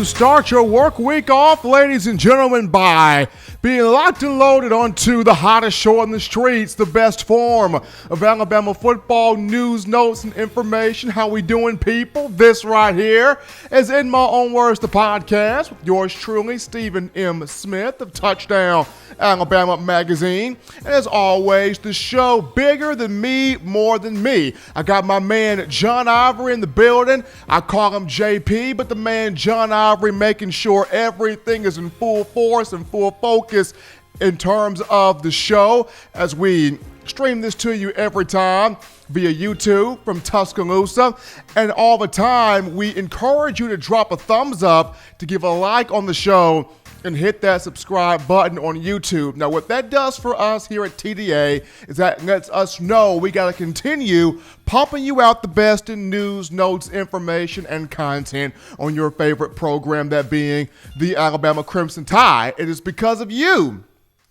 to start your work week off, ladies and gentlemen, by being locked and loaded onto the hottest show on the streets, the best form of Alabama football news, notes, and information. How we doing, people? This right here is In My Own Words, the podcast with yours truly, Stephen M. Smith of Touchdown Alabama Magazine. And as always, the show bigger than me, more than me. I got my man John Ivory in the building. I call him JP, but the man John Ivory making sure everything is in full force and full focus in terms of the show as we stream this to you every time via YouTube from Tuscaloosa. And all the time, we encourage you to drop a thumbs up, to give a like on the show, and hit that subscribe button on YouTube. Now, what that does for us here at TDA is that lets us know we got to continue pumping you out the best in news, notes, information, and content on your favorite program, that being the Alabama Crimson Tide. It is because of you,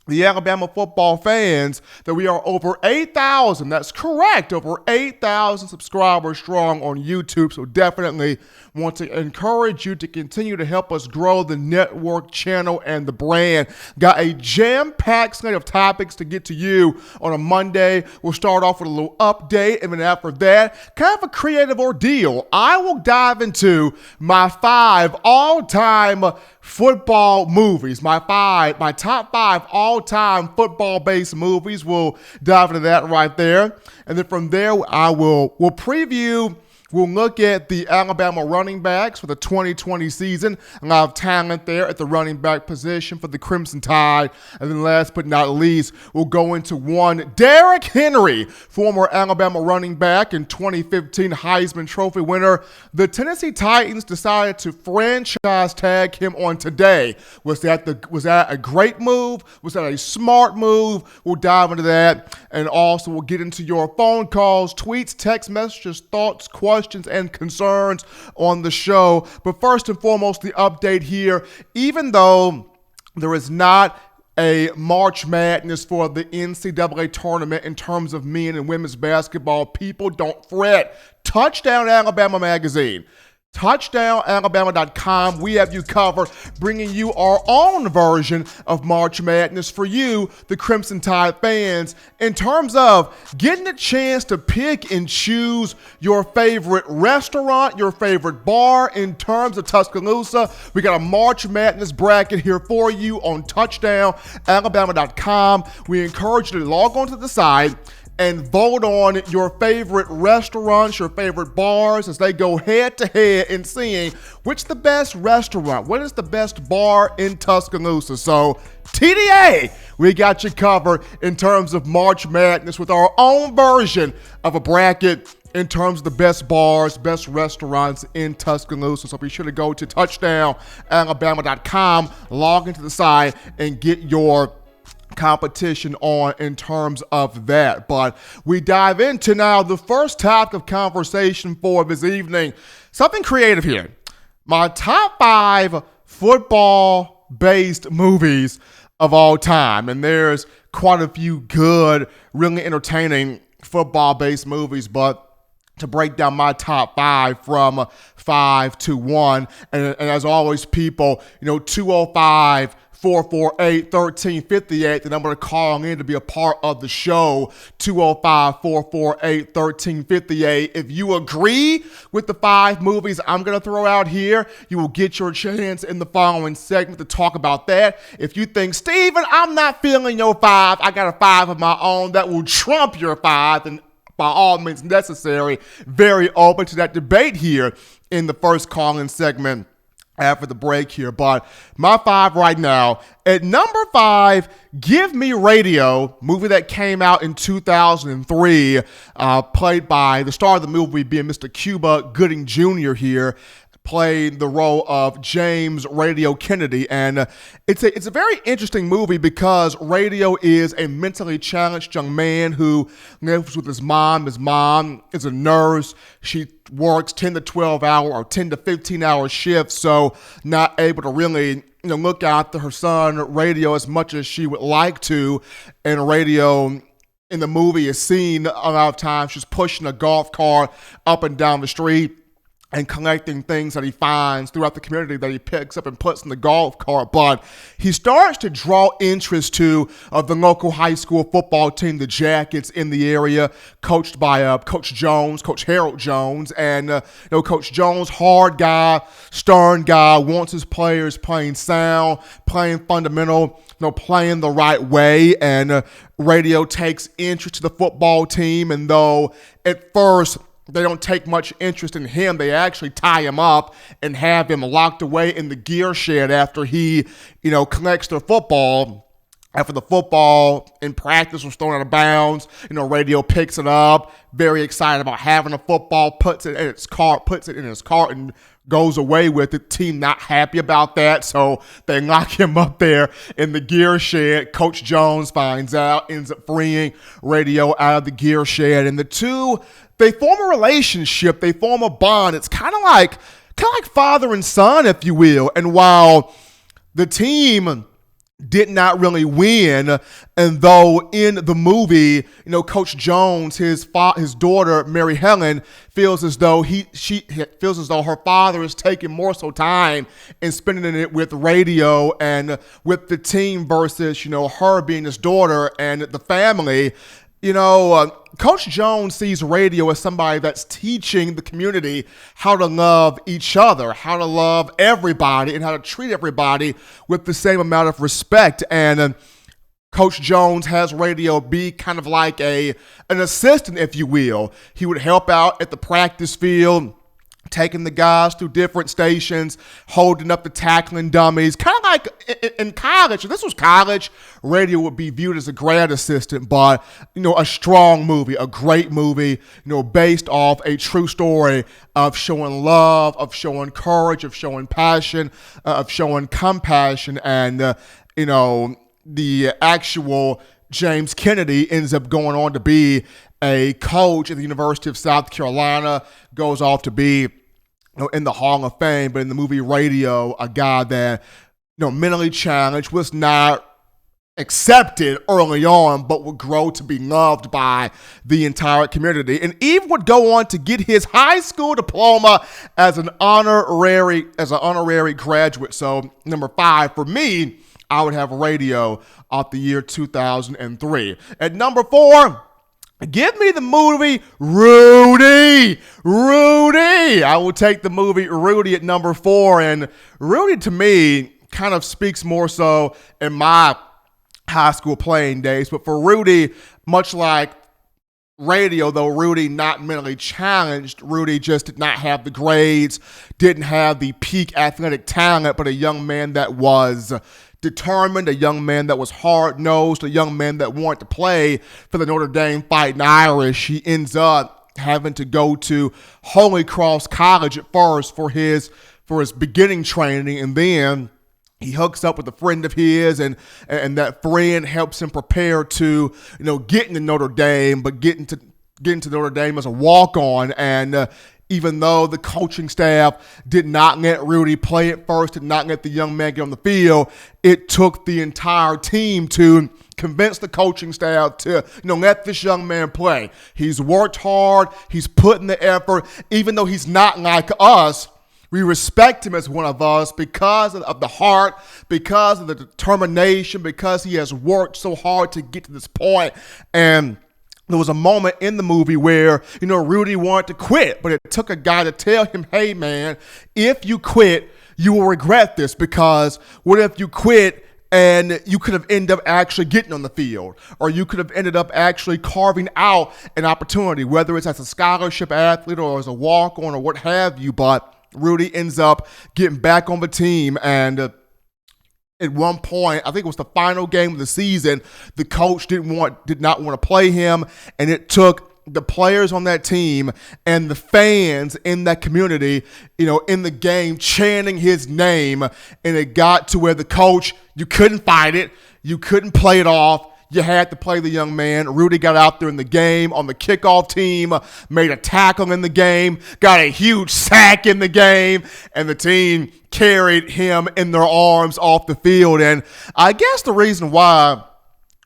the Alabama football fans, that we are over 8,000. That's correct, over 8,000 subscribers strong on YouTube. So definitely want to encourage you to continue to help us grow the network, channel, and the brand. Got a jam-packed slate of topics to get to you on a Monday. We'll start off with a little update, and then after that, kind of a creative ordeal. I will dive into my 5 all-time football movies, my top 5 all-time football-based movies. We'll dive into that right there, and then from there, we'll preview. We'll look at the Alabama running backs for the 2020 season. A lot of talent there at the running back position for the Crimson Tide. And then last but not least, we'll go into one Derrick Henry, former Alabama running back and 2015 Heisman Trophy winner. The Tennessee Titans decided to franchise tag him on today. Was that a great move? Was that a smart move? We'll dive into that. And also we'll get into your phone calls, tweets, text messages, thoughts, questions, and concerns on the show. But first and foremost, the update here. Even though there is not a March Madness for the NCAA tournament in terms of men and women's basketball, people don't fret. Touchdown Alabama Magazine, TouchdownAlabama.com. We have you covered, bringing you our own version of March Madness for you, the Crimson Tide fans, in terms of getting a chance to pick and choose your favorite restaurant, your favorite bar in terms of Tuscaloosa. We got a March Madness bracket here for you on TouchdownAlabama.com. We encourage you to log on to the site and vote on your favorite restaurants, your favorite bars, as they go head to head in seeing which the best restaurant, what is the best bar in Tuscaloosa. So TDA, we got you covered in terms of March Madness with our own version of a bracket in terms of the best bars, best restaurants in Tuscaloosa. So be sure to go to touchdownalabama.com, log into the site, and get your competition on in terms of that. But we dive into now the first topic of conversation for this evening. Something creative here. My top 5 football-based movies of all time. And there's quite a few good, really entertaining football-based movies, but to break down my top 5 from 5 to 1. And as always, people, 205 448-1358, the number to call in to be a part of the show, 205-448-1358. If you agree with the 5 movies I'm going to throw out here, you will get your chance in the following segment to talk about that. If you think, Steven, I'm not feeling your 5, I got a 5 of my own that will trump your 5, and by all means necessary, very open to that debate here in the first call-in segment after the break here. But my 5 right now, at number 5, Give Me Radio, movie that came out in 2003, played by the star of the movie being Mr. Cuba Gooding Jr. here, played the role of James Radio Kennedy. And it's a very interesting movie because Radio is a mentally challenged young man who lives with his mom. His mom is a nurse. She works 10 to 12 hour or 10 to 15 hour shifts, so not able to really look after her son Radio as much as she would like to. And Radio in the movie is seen a lot of times she's pushing a golf cart up and down the street and collecting things that he finds throughout the community that he picks up and puts in the golf cart. But he starts to draw interest to the local high school football team, the Jackets in the area, coached by Coach Jones, Coach Harold Jones. And Coach Jones, hard guy, stern guy, wants his players playing sound, playing fundamental, playing the right way. And radio takes interest to the football team. And though at first they don't take much interest in him, they actually tie him up and have him locked away in the gear shed after he, collects their football. After the football in practice was thrown out of bounds, radio picks it up, very excited about having a football, puts it in his cart and goes away with it. Team not happy about that, so they lock him up there in the gear shed. Coach Jones finds out, ends up freeing radio out of the gear shed, and the two, they form a relationship, they form a bond. It's kind of like father and son, if you will. And while the team did not really win, and though in the movie, Coach Jones, his daughter Mary Helen, feels as though she feels as though her father is taking more so time and spending it with radio and with the team versus her being his daughter and the family. Coach Jones sees radio as somebody that's teaching the community how to love each other, how to love everybody, and how to treat everybody with the same amount of respect. And Coach Jones has radio be kind of like an assistant, if you will. He would help out at the practice field, taking the guys through different stations, holding up the tackling dummies, kind of like in college. If this was college, radio would be viewed as a grad assistant, but, a strong movie, a great movie, based off a true story of showing love, of showing courage, of showing passion, of showing compassion. And, the actual James Kennedy ends up going on to be a coach at the University of South Carolina, goes off to be in the Hall of Fame, but in the movie Radio, a guy that, mentally challenged, was not accepted early on, but would grow to be loved by the entire community, and even would go on to get his high school diploma as an honorary graduate. So number 5 for me, I would have Radio off the year 2003. At number 4, give me the movie Rudy. I will take the movie Rudy at number 4. And Rudy, to me, kind of speaks more so in my high school playing days. But for Rudy, much like Radio, though Rudy not mentally challenged, Rudy just did not have the grades, didn't have the peak athletic talent, but a young man that was determined, a young man that was hard-nosed, a young man that wanted to play for the Notre Dame Fighting Irish. He ends up having to go to Holy Cross College at first for his beginning training, and then he hooks up with a friend of his, and that friend helps him prepare to get into Notre Dame, but get into Notre Dame as a walk-on. And even though the coaching staff did not let Rudy play at first, did not let the young man get on the field, it took the entire team to convince the coaching staff to let this young man play. He's worked hard, he's put in the effort, even though he's not like us. We respect him as one of us because of the heart, because of the determination, because he has worked so hard to get to this point. And there was a moment in the movie where, Rudy wanted to quit, but it took a guy to tell him, hey, man, if you quit, you will regret this, because what if you quit and you could have ended up actually getting on the field, or you could have ended up actually carving out an opportunity, whether it's as a scholarship athlete or as a walk-on or what have you. But Rudy ends up getting back on the team, and at one point, I think it was the final game of the season, the coach did not want to play him, and it took the players on that team and the fans in that community, in the game, chanting his name, and it got to where the coach, you couldn't fight it, you couldn't play it off. You had to play the young man. Rudy got out there in the game on the kickoff team, made a tackle in the game, got a huge sack in the game, and the team carried him in their arms off the field. And I guess the reason why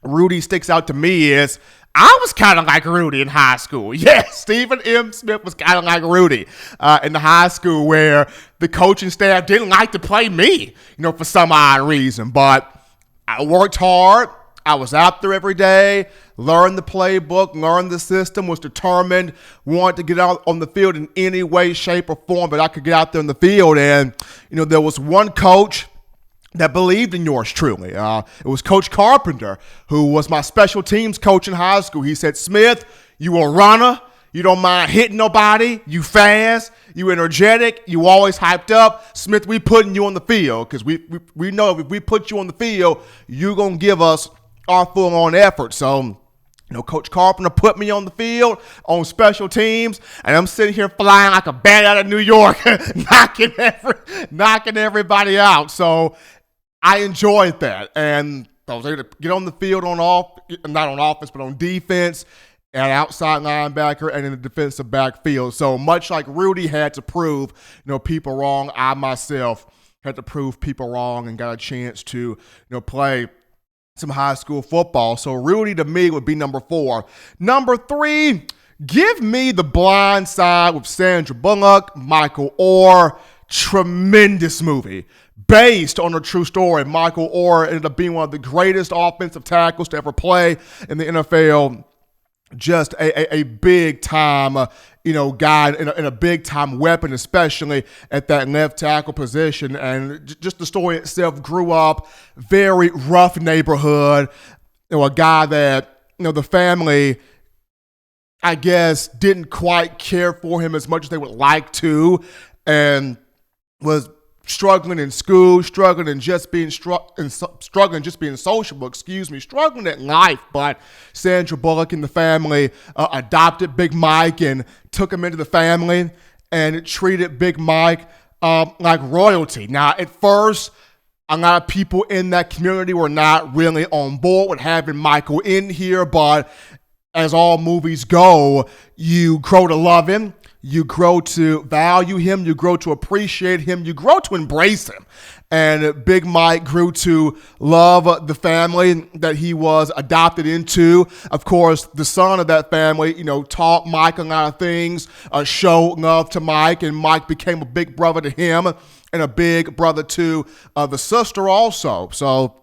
Rudy sticks out to me is I was kind of like Rudy in high school. Yes, Stephen M. Smith was kind of like Rudy in the high school where the coaching staff didn't like to play me, for some odd reason. But I worked hard. I was out there every day, learned the playbook, learned the system, was determined, wanted to get out on the field in any way, shape, or form that I could get out there in the field. And, there was one coach that believed in yours truly. It was Coach Carpenter, who was my special teams coach in high school. He said, Smith, you a runner. You don't mind hitting nobody. You fast. You energetic. You always hyped up. Smith, we putting you on the field because we know if we put you on the field, you're going to give us our full-on effort. So, Coach Carpenter put me on the field on special teams, and I'm sitting here flying like a bat out of New York, knocking everybody out. So I enjoyed that, and I was able to get on the field not on offense, but on defense, and outside linebacker, and in the defensive backfield. So much like Rudy had to prove, people wrong, I myself had to prove people wrong and got a chance to, play some high school football. So Rudy to me would be number 4. Number 3, give me The Blind Side with Sandra Bullock, Michael Oher. Tremendous movie. Based on a true story. Michael Oher ended up being one of the greatest offensive tackles to ever play in the NFL. Just a big time, guy and a big time weapon, especially at that left tackle position. And just the story itself, grew up very rough neighborhood. A guy that, the family, I guess, didn't quite care for him as much as they would like to, and was struggling in school, struggling just being sociable, struggling at life. But Sandra Bullock and the family adopted Big Mike and took him into the family and treated Big Mike like royalty. Now, at first, a lot of people in that community were not really on board with having Michael in here, but as all movies go, you grow to love him. You grow to value him. You grow to appreciate him. You grow to embrace him. And Big Mike grew to love the family that he was adopted into. Of course, the son of that family, taught Mike a lot of things, showed love to Mike, and Mike became a big brother to him and a big brother to the sister also. So,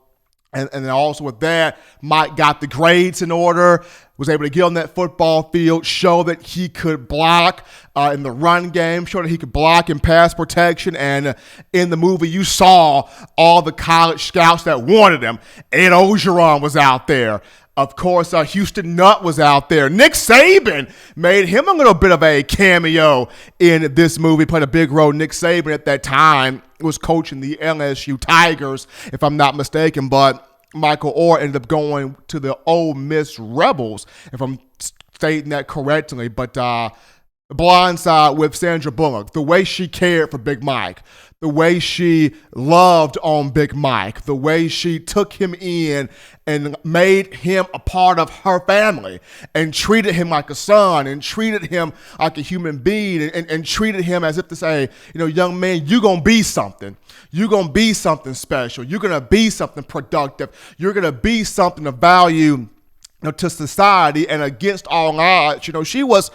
and also with that, Mike got the grades in order, was able to get on that football field, show that he could block in the run game, show that he could block in pass protection. And in the movie, you saw all the college scouts that wanted him. Ed Ogeron was out there. Of course, Houston Nutt was out there. Nick Saban made him a little bit of a cameo in this movie, played a big role. Nick Saban at that time was coaching the LSU Tigers, if I'm not mistaken, but Michael Oher ended up going to the Ole Miss Rebels, if I'm stating that correctly. But The Blind Side with Sandra Bullock, the way she cared for Big Mike, the way she loved on Big Mike, the way she took him in and made him a part of her family and treated him like a son and treated him like a human being and treated him as if to say, young man, you're going to be something. You're going to be something special. You're going to be something productive. You're going to be something of value to society and against all odds. She was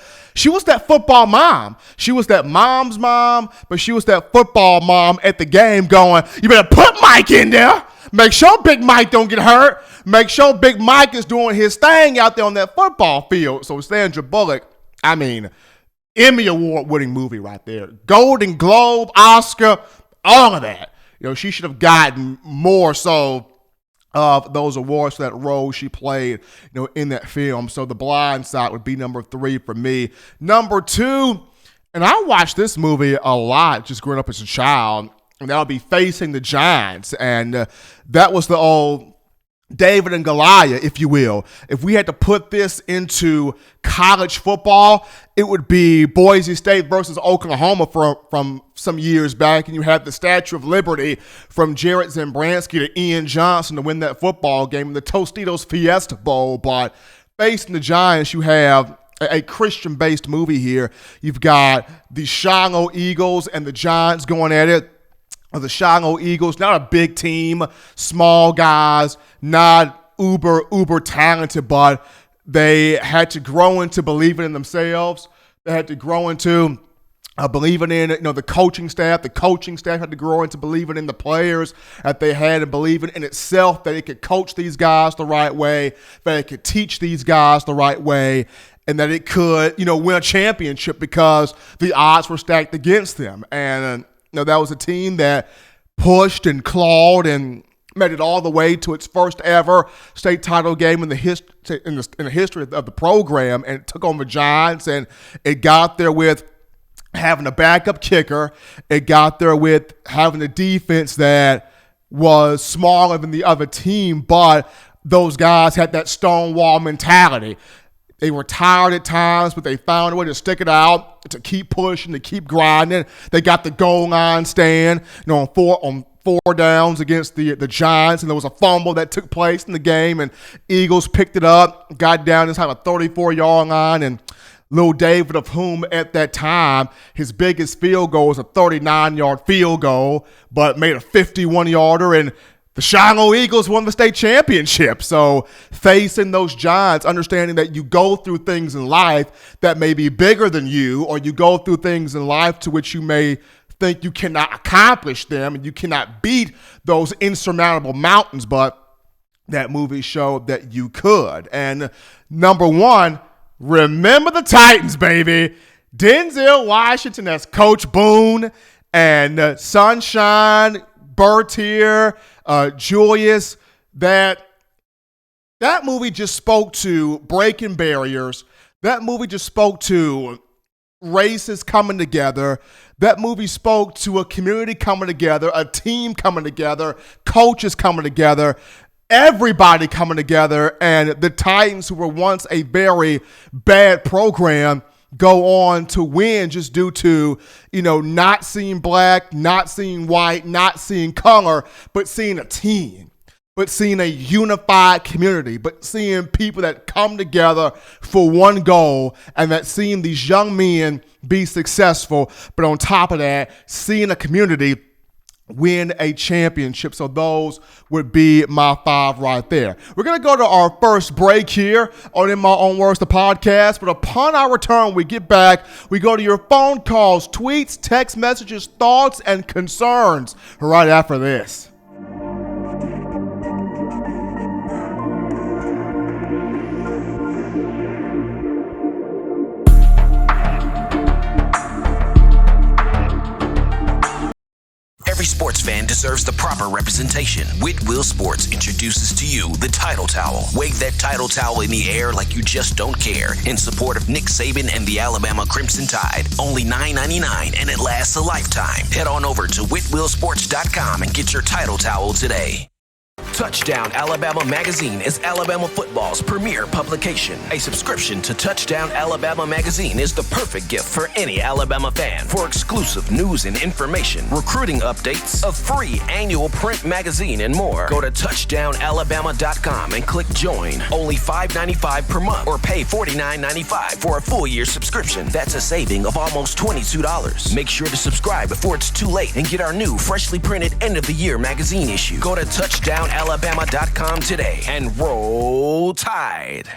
that football mom. She was that mom's mom, but she was that football mom at the game going, you better put Mike in there. Make sure Big Mike don't get hurt. Make sure Big Mike is doing his thing out there on that football field. So Sandra Bullock, Emmy Award-winning movie right there. Golden Globe, Oscar, all of that. She should have gotten more so of those awards for that role she played, in that film. So The Blind Side would be number 3 for me. Number 2, and I watched this movie a lot just growing up as a child, and that would be Facing the Giants. And that was the old David and Goliath, if you will. If we had to put this into college football, it would be Boise State versus Oklahoma from some years back, and you have the Statue of Liberty from Jared Zambransky to Ian Johnson to win that football game in the Tostitos Fiesta Bowl. But Facing the Giants, you have a Christian-based movie here. You've got the Shiloh Eagles and the Giants going at it. The Shiloh Eagles, not a big team, small guys, not uber talented, but They had to grow into believing in themselves. They had to grow into believing in, the coaching staff. The coaching staff had to grow into believing in the players that they had and believing in itself, that it could coach these guys the right way, that it could teach these guys the right way, and that it could, win a championship because the odds were stacked against them. And, that was a team that pushed and clawed and made it all the way to its first ever state title game in the history of the program, and it took on the Giants, and it got there with having a backup kicker. It got there with having a defense that was smaller than the other team, but those guys had that stonewall mentality. They were tired at times, but they found a way to stick it out, to keep pushing, to keep grinding. They got the goal line stand, on four downs against the Giants, and there was a fumble that took place in the game, and Eagles picked it up, got down inside a 34-yard line, and Lil David, of whom at that time his biggest field goal was a 39-yard field goal, but made a 51-yarder, and the Shiloh Eagles won the state championship. So facing those Giants, understanding that you go through things in life that may be bigger than you, or you go through things in life to which you may think you cannot accomplish them and you cannot beat those insurmountable mountains, but that movie showed that you could. And number one, remember the Titans, baby. Denzel Washington as Coach Boone, and Sunshine, Bertier, Julius. That movie just spoke to breaking barriers. That movie just spoke to races coming together. That movie spoke to a community coming together, a team coming together, coaches coming together, everybody coming together, and the Titans, who were once a very bad program, go on to win just due to, not seeing black, not seeing white, not seeing color, but seeing a team, but seeing a unified community, but seeing people that come together for one goal, and that seeing these young men be successful, but on top of that, seeing a community win a championship. So those would be my 5 right there. We're going to go to our first break here on In My Own Words, the podcast. But upon our return, we get back, we go to your phone calls, tweets, text messages, thoughts, and concerns right after this. Every sports fan deserves the proper representation. Whitwell Sports introduces to you the Title Towel. Wave that Title Towel in the air like you just don't care, in support of Nick Saban and the Alabama Crimson Tide. Only $9.99, and it lasts a lifetime. Head on over to whitwellsports.com and get your Title Towel today. Touchdown Alabama Magazine is Alabama football's premier publication. A subscription to Touchdown Alabama Magazine is the perfect gift for any Alabama fan. For exclusive news and information, recruiting updates, a free annual print magazine, and more, go to touchdownalabama.com and click join. Only $5.95 per month, or pay $49.95 for a full year subscription. That's a saving of almost $22. Make sure to subscribe before it's too late and get our new freshly printed end of the year magazine issue. Go to touchdownalabama.com today and roll Tide.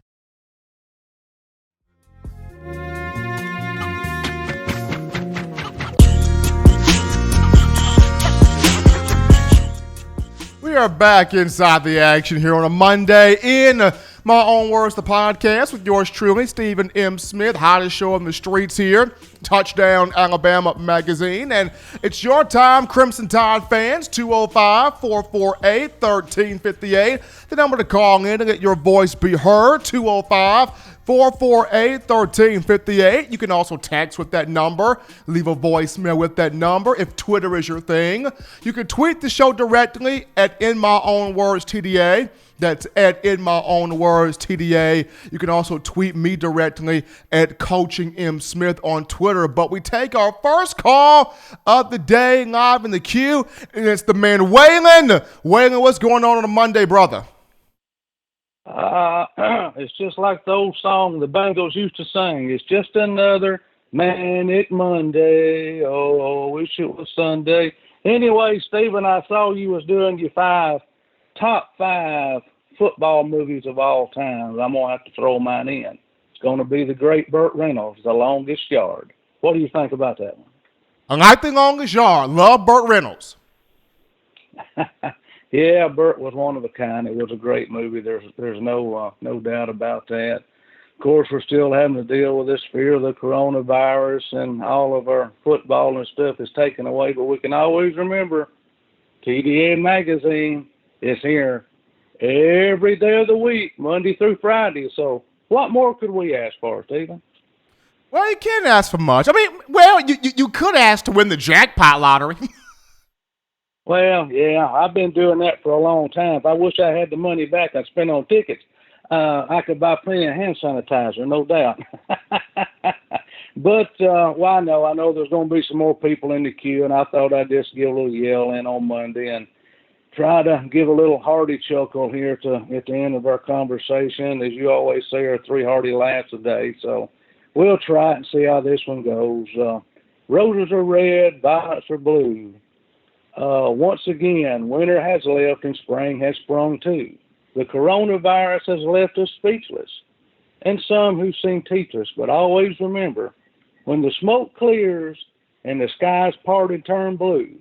We are back inside the action here on a Monday in My Own Words, the podcast, with yours truly, Stephen M. Smith, hottest show on the streets here, Touchdown Alabama Magazine. And it's your time, Crimson Tide fans, 205-448-1358. The number to call in to get your voice be heard, 205-448-1358. You can also text with that number, leave a voicemail with that number if Twitter is your thing. You can tweet the show directly at In My Own Words TDA. That's at In My Own Words TDA. You can also tweet me directly at Coaching M. Smith on Twitter. But we take our first call of the day live in the queue, and it's the man Waylon. Waylon, what's going on a Monday, brother? It's just like the old song the Bengals used to sing. It's just another manic Monday. Oh, wish it was Sunday. Anyway, Stephen, I saw you was doing your top five football movies of all time, I'm going to have to throw mine in. It's going to be the great Burt Reynolds, The Longest Yard. What do you think about that one? I like The Longest Yard. Love Burt Reynolds. Yeah, Burt was one of a kind. It was a great movie. There's no doubt about that. Of course, we're still having to deal with this fear of the coronavirus, and all of our football and stuff is taken away. But we can always remember TDA Magazine is here every day of the week, Monday through Friday. So what more could we ask for, Stephen? Well, you can't ask for much. I mean, well, you could ask to win the jackpot lottery. Well, yeah, I've been doing that for a long time. If I wish I had the money back I'd spend on tickets, I could buy plenty of hand sanitizer, no doubt. But, well, I know there's going to be some more people in the queue, and I thought I'd just give a little yell in on Monday and try to give a little hearty chuckle here at the end of our conversation. As you always say, there are 3 hearty laughs a day, so we'll try it and see how this one goes. Roses are red, violets are blue. Once again, winter has left and spring has sprung too. The coronavirus has left us speechless, and some who seem teachless. But always remember, when the smoke clears and the skies part and turn blue,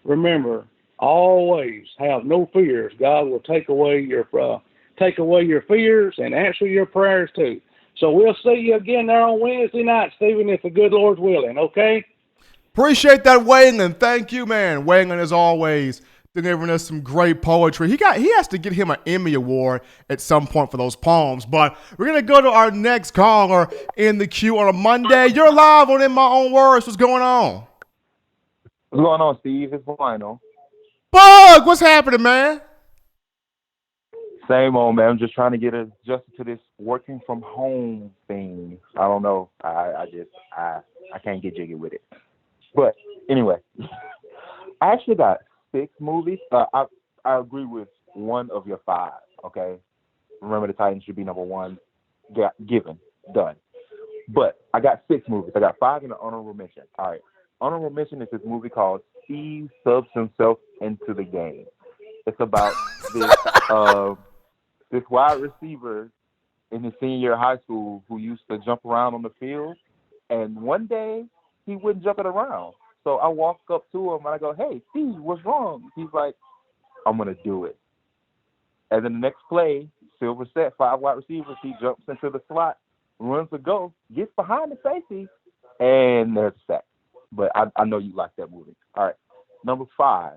remember, always have no fears. God will take away your fears and answer your prayers too. So we'll see you again there on Wednesday night, Stephen, if the good Lord's willing, okay? Appreciate that, Waylon. Thank you, man. Waylon, as always, delivering us some great poetry. He has to get him an Emmy Award at some point for those poems. But we're going to go to our next caller in the queue on a Monday. You're live on In My Own Words. What's going on? What's going on, Steve? It's Lionel. Bug, what's happening, man? Same old, man. I'm just trying to get adjusted to this working from home thing. I don't know. I can't get jiggy with it. But anyway, I actually got 6 movies. I agree with one of your 5. Okay, remember the Titans should be number 1. Given, done. But I got 6 movies. I got 5 in an honorable mention. All right, honorable mention is this movie called Steve Subs Himself into the Game. It's about this wide receiver in his senior year of high school who used to jump around on the field, and one day he wouldn't jump it around. So I walk up to him and I go, "Hey, Steve, what's wrong?" He's like, "I'm going to do it." And then the next play, silver set, 5 wide receivers, he jumps into the slot, runs the go, gets behind the safety, and there's a sack. But I know you like that movie. All right, number 5,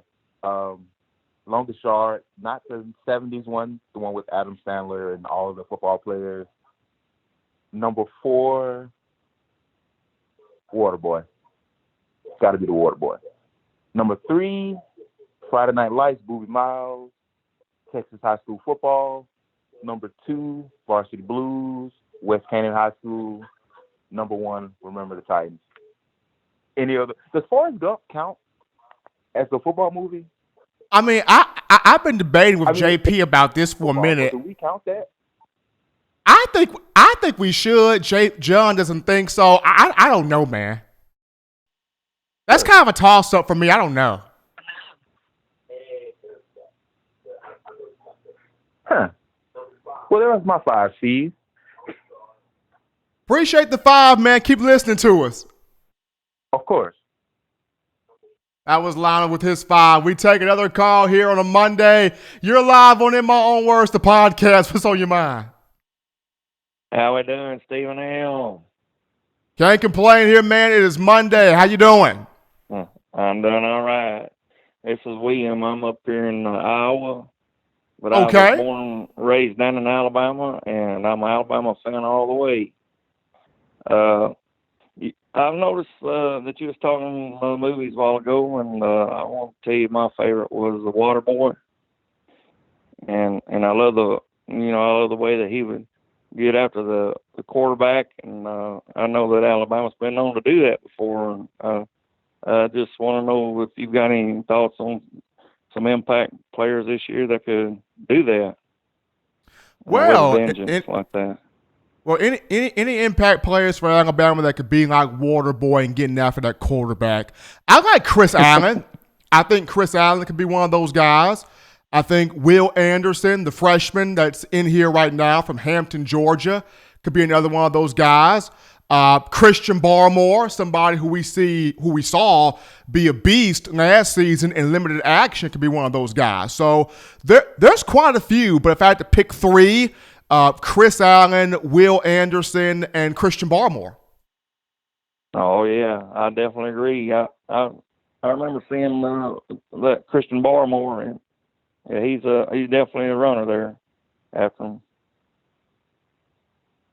Longest Yard, not the 70s one, the one with Adam Sandler and all of the football players. Number 4, Waterboy. It's got to be the Waterboy. Number 3, Friday Night Lights, Boobie Miles, Texas High School Football. Number 2, Varsity Blues, West Canaan High School. Number 1, Remember the Titans. Any other? Does Forrest Gump count as a football movie? I mean, I've been debating with JP about this for a minute. Do we count that? I think we should. John doesn't think so. I don't know, man. That's kind of a toss-up for me. I don't know. Huh. Well, that was my 5, Steve. Appreciate the 5, man. Keep listening to us. Of course. That was Lionel with his 5. We take another call here on a Monday. You're live on In My Own Words, the podcast. What's on your mind? How we doing, Stephen L? Can't complain here, man. It is Monday. How you doing? I'm doing all right. This is William. I'm up here in Iowa. But Okay. I was born and raised down in Alabama, and I'm an Alabama fan all the way. I've noticed that you was talking movies a while ago, and I want to tell you my favorite was The Waterboy. And I love the way that he would get after the quarterback, and I know that Alabama's been known to do that before. I just want to know if you've got any thoughts on some impact players this year that could do that. Well, with vengeance like that. Well, any impact players for Alabama that could be like Waterboy and getting after that quarterback. I like Chris Allen. I think Chris Allen could be one of those guys. I think Will Anderson, the freshman that's in here right now from Hampton, Georgia, could be another one of those guys. Christian Barmore, somebody who we saw be a beast last season in limited action, could be one of those guys. So there's quite a few, but if I had to pick three, Chris Allen, Will Anderson, and Christian Barmore. Oh yeah, I definitely agree. I remember seeing that Christian Barmore, and yeah, he's definitely a runner there after him.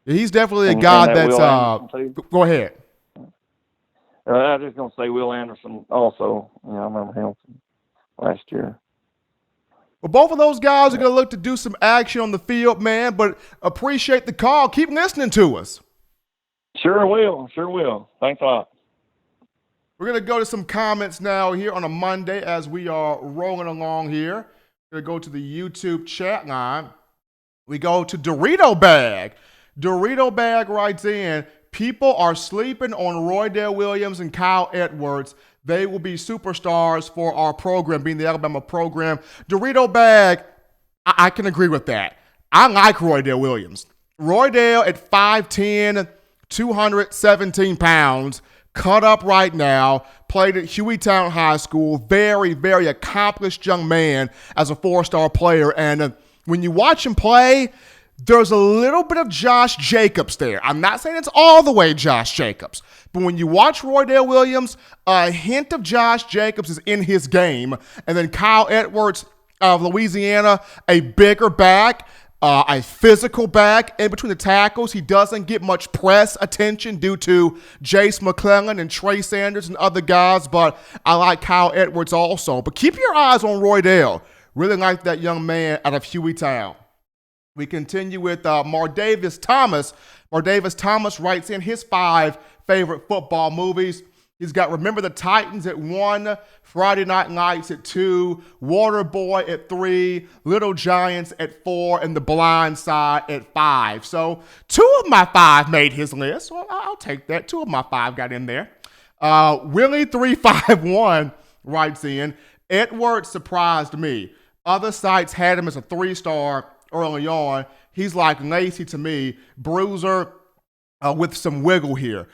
He's definitely a guy that's go ahead. I was just gonna say Will Anderson also. I remember him from last year. Well, both of those guys are going to look to do some action on the field, man, but appreciate the call. Keep listening to us. Sure will. Thanks a lot. We're going to go to some comments now here on a Monday as we are rolling along here. We're going to go to the YouTube chat line. We go to Dorito Bag. Dorito Bag writes in, people are sleeping on Roydell Williams and Kyle Edwards. They will be superstars for our program, being the Alabama program. Dorito Bag, I can agree with that. I like Roydell Williams. Roydell at 5'10", 217 pounds, cut up right now, played at Hueytown High School, very, very accomplished young man as a four-star player. And when you watch him play, there's a little bit of Josh Jacobs there. I'm not saying it's all the way Josh Jacobs, but when you watch Roydell Williams, a hint of Josh Jacobs is in his game. And then Kyle Edwards of Louisiana, a bigger back, a physical back in between the tackles. He doesn't get much press attention due to Jace McClellan and Trey Sanders and other guys, but I like Kyle Edwards also. But keep your eyes on Roydell. Really like that young man out of Hueytown. We continue with Mardavis Thomas. Mardavis Thomas writes in his 5 favorite football movies. He's got Remember the Titans at 1, Friday Night Lights at 2, Waterboy at 3, Little Giants at 4, and The Blind Side at 5. So 2 of my 5 made his list. Well, I'll take that. 2 of my 5 got in there. Willie351 writes in, Edwards surprised me. Other sites had him as a 3-star early on. He's like Lacey to me, bruiser with some wiggle here.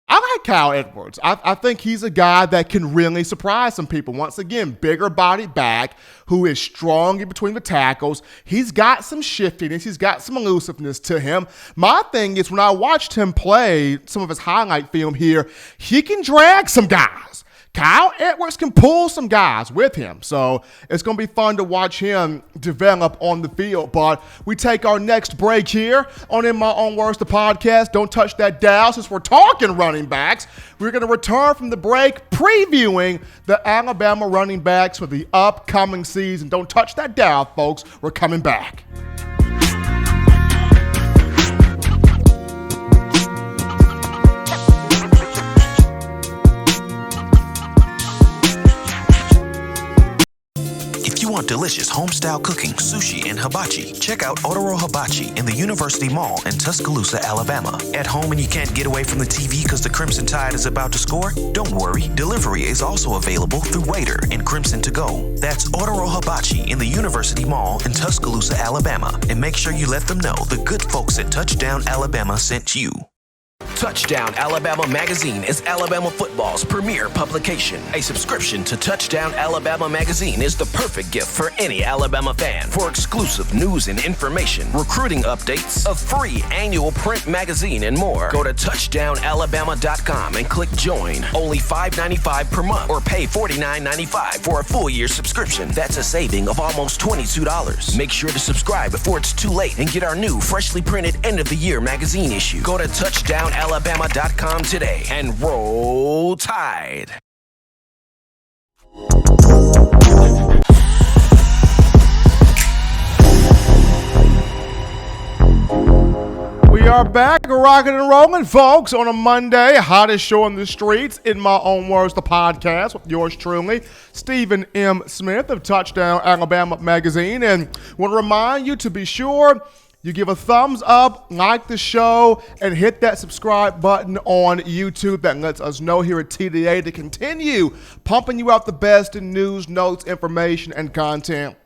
I like Kyle Edwards. I think he's a guy that can really surprise some people. Once again, bigger body back who is strong in between the tackles. He's got some shiftiness. He's got some elusiveness to him. My thing is when I watched him play some of his highlight film here, he can drag some guys. Kyle Edwards can pull some guys with him. So it's going to be fun to watch him develop on the field. But we take our next break here on In My Own Words, the podcast. Don't touch that dial since we're talking running backs. We're going to return from the break previewing the Alabama running backs for the upcoming season. Don't touch that dial, folks. We're coming back. If you want delicious home-style cooking, sushi, and hibachi, check out Otoro Hibachi in the University Mall in Tuscaloosa, Alabama. At home and you can't get away from the TV because the Crimson Tide is about to score? Don't worry, delivery is also available through Waitr and Crimson2go. That's Otoro Hibachi in the University Mall in Tuscaloosa, Alabama. And make sure you let them know the good folks at Touchdown Alabama sent you. Touchdown Alabama Magazine is Alabama football's premier publication. A subscription to Touchdown Alabama Magazine is the perfect gift for any Alabama fan. For exclusive news and information, recruiting updates, a free annual print magazine, and more, go to touchdownalabama.com and click join. Only $5.95 per month or pay $49.95 for a full year subscription. That's a saving of almost $22. Make sure to subscribe before it's too late and get our new freshly printed end of the year magazine issue. Go to touchdownalabama.com today and roll Tide. We are back, rocking and rolling, folks, on a Monday. Hottest show on the streets, In My Own Words, the podcast, with yours truly, Stephen M. Smith of Touchdown Alabama Magazine. And want to remind you to be sure you give a thumbs up, like the show, and hit that subscribe button on YouTube. That lets us know here at TDA to continue pumping you out the best in news, notes, information, and content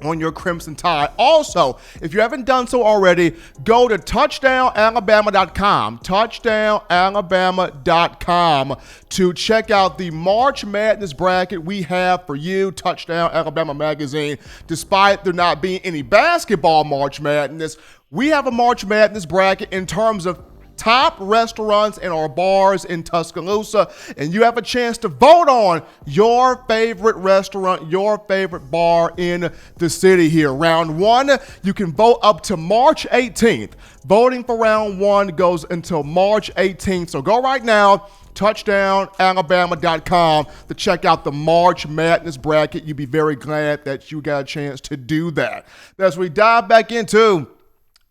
on your Crimson Tide. Also, if you haven't done so already, go to touchdownalabama.com, touchdownalabama.com to check out the March Madness bracket we have for you, Touchdown Alabama Magazine. Despite there not being any basketball March Madness, we have a March Madness bracket in terms of top restaurants and our bars in Tuscaloosa, and you have a chance to vote on your favorite restaurant, your favorite bar in the city here. Round 1, you can vote up to March 18th. Voting for round 1 goes until March 18th, so go right now, touchdownalabama.com, to check out the March Madness bracket. You'd be very glad that you got a chance to do that. As we dive back into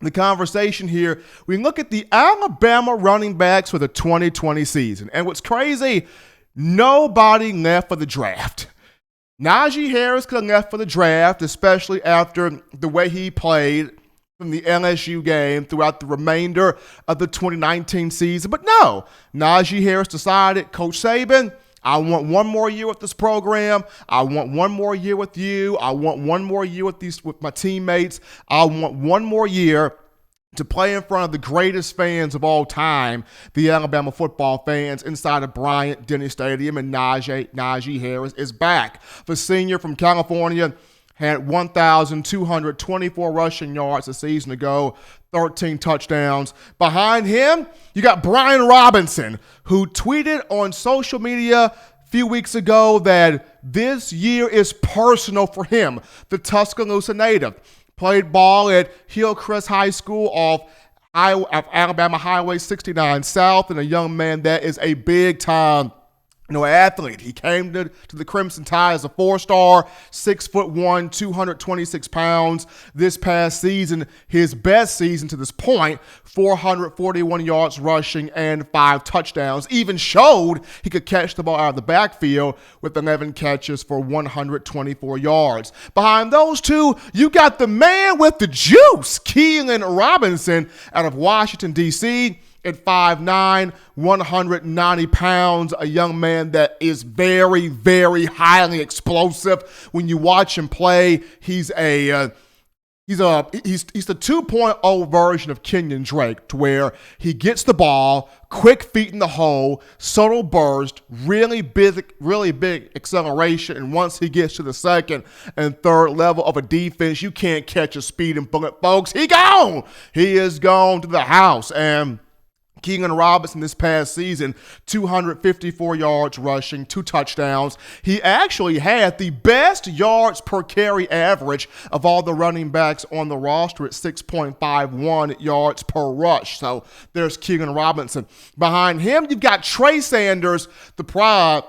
the conversation here, we look at the Alabama running backs for the 2020 season. And what's crazy, nobody left for the draft. Najee Harris could have left for the draft, especially after the way he played from the LSU game throughout the remainder of the 2019 season. But no, Najee Harris decided, Coach Saban, I want one more year with this program. I want one more year with you. I want one more year with my teammates. I want one more year to play in front of the greatest fans of all time, the Alabama football fans inside of Bryant-Denny Stadium, and Najee Harris is back. The senior from California had 1,224 rushing yards a season ago, 13 touchdowns. Behind him, you got Brian Robinson, who tweeted on social media a few weeks ago that this year is personal for him. The Tuscaloosa native played ball at Hillcrest High School off Alabama Highway 69 South, and a young man that is a big-time athlete. He came to the Crimson Tide as a 4-star, 6'1", 226 pounds. This past season, his best season to this point, 441 yards rushing and 5 touchdowns. Even showed he could catch the ball out of the backfield with 11 catches for 124 yards. Behind those two, you got the man with the juice, Keelan Robinson out of Washington, D.C., at 5'9", 190 pounds, a young man that is very, very highly explosive. When you watch him play, he's the 2.0 version of Kenyon Drake, to where he gets the ball, quick feet in the hole, subtle burst, really big acceleration, and once he gets to the second and third level of a defense, you can't catch a speeding bullet, folks. He gone. He is gone to the house. And Keelan Robinson this past season, 254 yards rushing, 2 touchdowns. He actually had the best yards per carry average of all the running backs on the roster at 6.51 yards per rush. So there's Keelan Robinson. Behind him, you've got Trey Sanders, the pride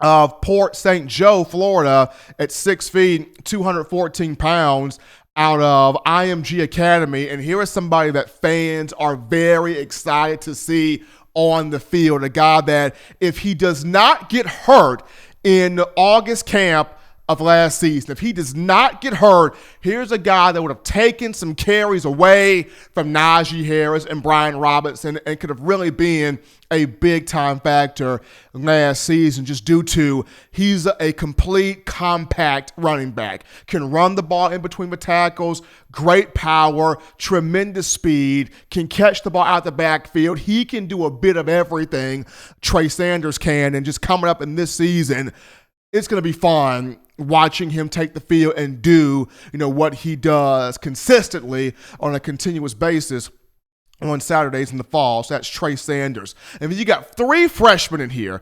of Port St. Joe, Florida, at 6 feet, 214 pounds. Out of IMG Academy, and here is somebody that fans are very excited to see on the field, a guy that if he does not get hurt in August camp of last season, if he does not get hurt, here's a guy that would have taken some carries away from Najee Harris and Brian Robinson and could have really been a big-time factor last season, just due to he's a complete compact running back. Can run the ball in between the tackles, great power, tremendous speed, can catch the ball out the backfield. He can do a bit of everything Trey Sanders can, and just coming up in this season, it's going to be fun watching him take the field and do, what he does consistently on a continuous basis on Saturdays in the fall. So that's Trey Sanders. And then you got 3 freshmen in here.